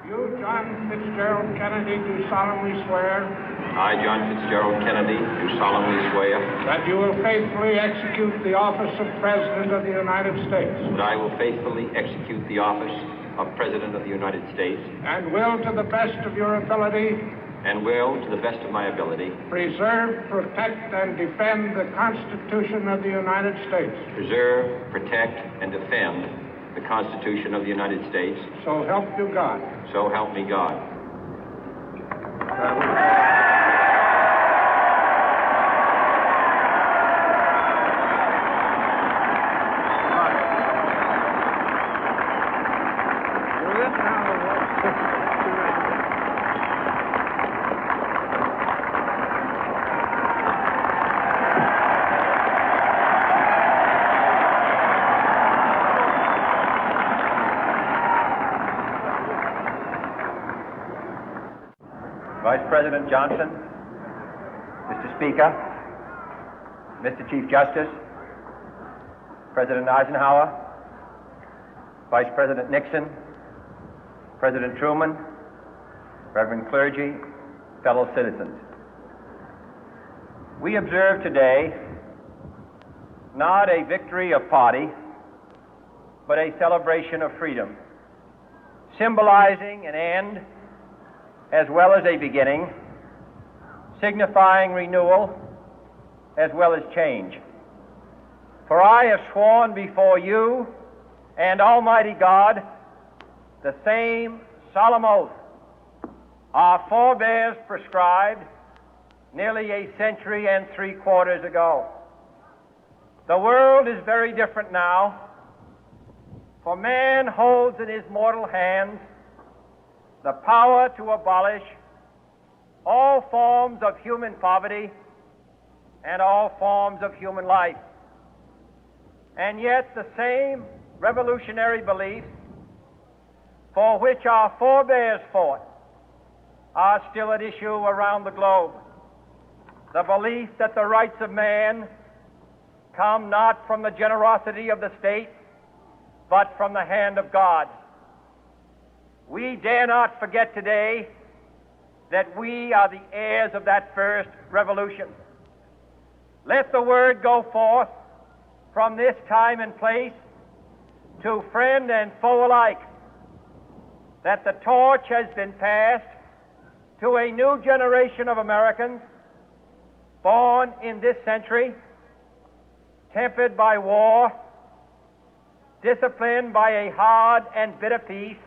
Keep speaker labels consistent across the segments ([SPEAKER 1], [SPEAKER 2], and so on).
[SPEAKER 1] You, John Fitzgerald Kennedy, do solemnly swear.
[SPEAKER 2] I, John Fitzgerald Kennedy, do solemnly swear.
[SPEAKER 1] That you will faithfully execute the office of President of the United States.
[SPEAKER 2] That I will faithfully execute the office of President of the United States.
[SPEAKER 1] And will, to the best of your ability.
[SPEAKER 2] And will, to the best of my ability.
[SPEAKER 1] Preserve, protect, and defend the Constitution of the United States.
[SPEAKER 2] Preserve, protect, and defend the Constitution of the United States.
[SPEAKER 1] So help you God.
[SPEAKER 2] So help me God.
[SPEAKER 3] Vice President Johnson, Mr. Speaker, Mr. Chief Justice, President Eisenhower, Vice President Nixon, President Truman, Reverend clergy, fellow citizens. We observe today not a victory of party, but a celebration of freedom, symbolizing an end as well as a beginning, signifying renewal as well as change. For I have sworn before you and Almighty God the same solemn oath our forebears prescribed nearly a century and 3/4 ago. The world is very different now, for man holds in his mortal hands the power to abolish all forms of human poverty and all forms of human life. And yet the same revolutionary beliefs for which our forebears fought are still at issue around the globe. The belief that the rights of man come not from the generosity of the state, but from the hand of God. We dare not forget today that we are the heirs of that first revolution. Let the word go forth from this time and place to friend and foe alike that the torch has been passed to a new generation of Americans born in this century, tempered by war, disciplined by a hard and bitter peace,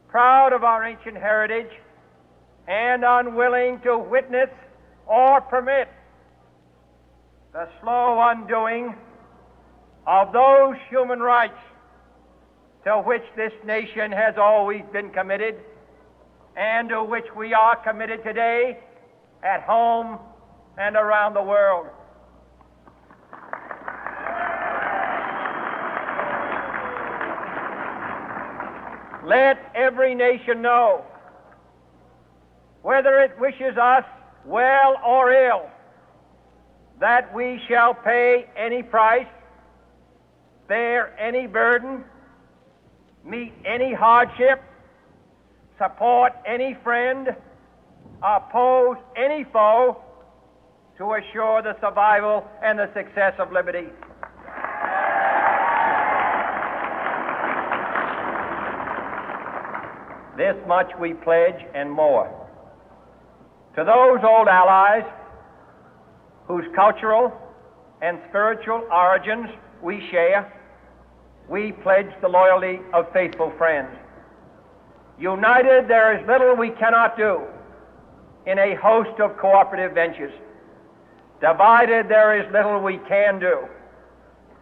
[SPEAKER 3] proud of our ancient heritage, and unwilling to witness or permit the slow undoing of those human rights to which this nation has always been committed and to which we are committed today at home and around the world. Let every nation know, whether it wishes us well or ill, that we shall pay any price, bear any burden, meet any hardship, support any friend, oppose any foe to assure the survival and the success of liberty. This much we pledge and more. To those old allies whose cultural and spiritual origins we share, we pledge the loyalty of faithful friends. United, there is little we cannot do in a host of cooperative ventures. Divided, there is little we can do,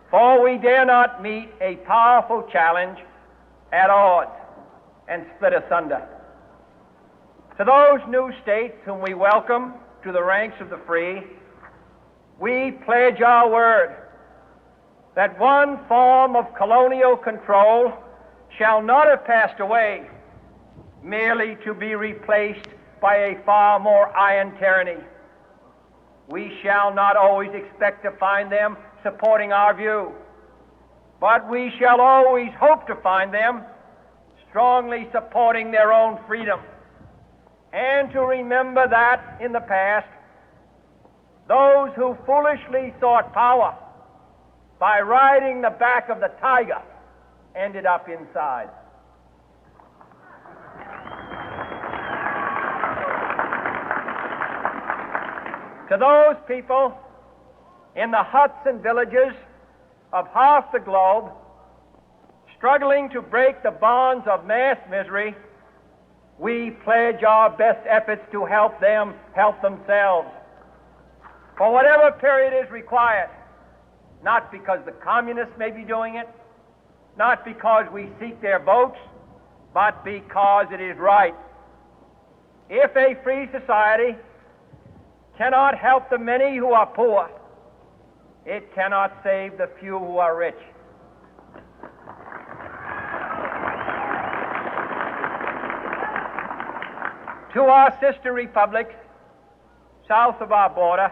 [SPEAKER 3] for we dare not meet a powerful challenge at odds and split asunder. To those new states whom we welcome to the ranks of the free, we pledge our word that one form of colonial control shall not have passed away, merely to be replaced by a far more iron tyranny. We shall not always expect to find them supporting our view, but we shall always hope to find them strongly supporting their own freedom, and to remember that in the past, those who foolishly sought power by riding the back of the tiger ended up inside. To those people in the huts and villages of half the globe struggling to break the bonds of mass misery, we pledge our best efforts to help them help themselves for whatever period is required, not because the communists may be doing it, not because we seek their votes, but because it is right. If a free society cannot help the many who are poor, it cannot save the few who are rich. To our sister republics south of our border,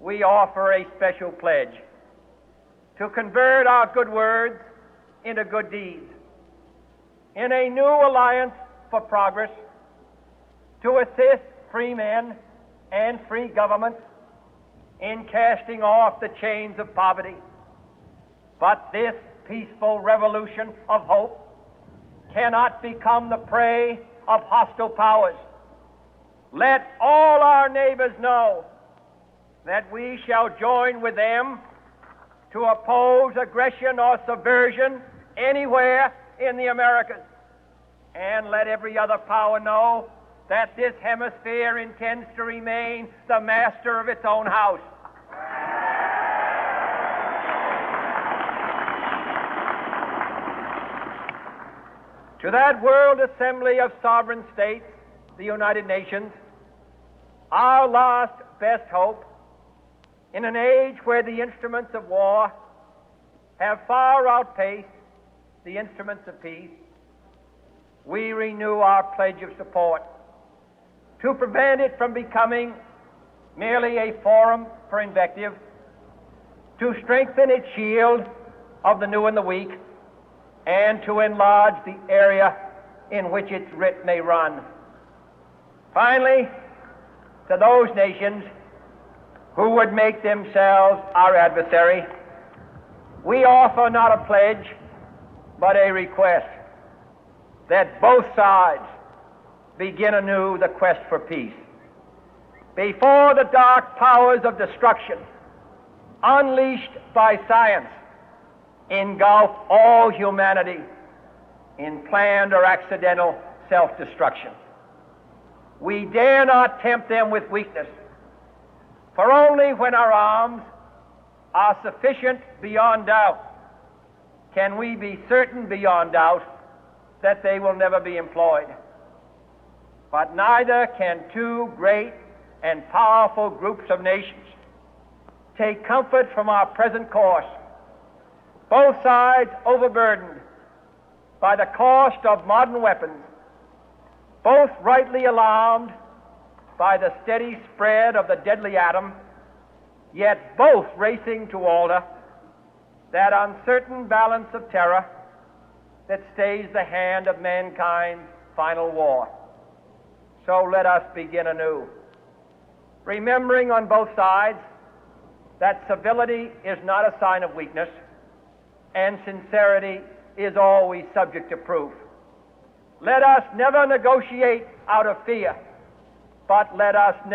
[SPEAKER 3] we offer a special pledge to convert our good words into good deeds, in a new alliance for progress, to assist free men and free governments in casting off the chains of poverty. But this peaceful revolution of hope cannot become the prey of hostile powers. Let all our neighbors know that we shall join with them to oppose aggression or subversion anywhere in the Americas. And let every other power know that this hemisphere intends to remain the master of its own house. To that World Assembly of Sovereign States, the United Nations, our last best hope, in an age where the instruments of war have far outpaced the instruments of peace, we renew our pledge of support to prevent it from becoming merely a forum for invective, to strengthen its shield of the new and the weak, and to enlarge the area in which its writ may run. Finally, to those nations who would make themselves our adversary, we offer not a pledge, but a request that both sides begin anew the quest for peace. Before the dark powers of destruction, unleashed by science, engulf all humanity in planned or accidental self-destruction, we dare not tempt them with weakness, for only when our arms are sufficient beyond doubt can we be certain beyond doubt that they will never be employed. But neither can two great and powerful groups of nations take comfort from our present course, both sides overburdened by the cost of modern weapons, both rightly alarmed by the steady spread of the deadly atom, yet both racing to alter that uncertain balance of terror that stays the hand of mankind's final war. So let us begin anew, remembering on both sides that civility is not a sign of weakness, and sincerity is always subject to proof. Let us never negotiate out of fear, but let us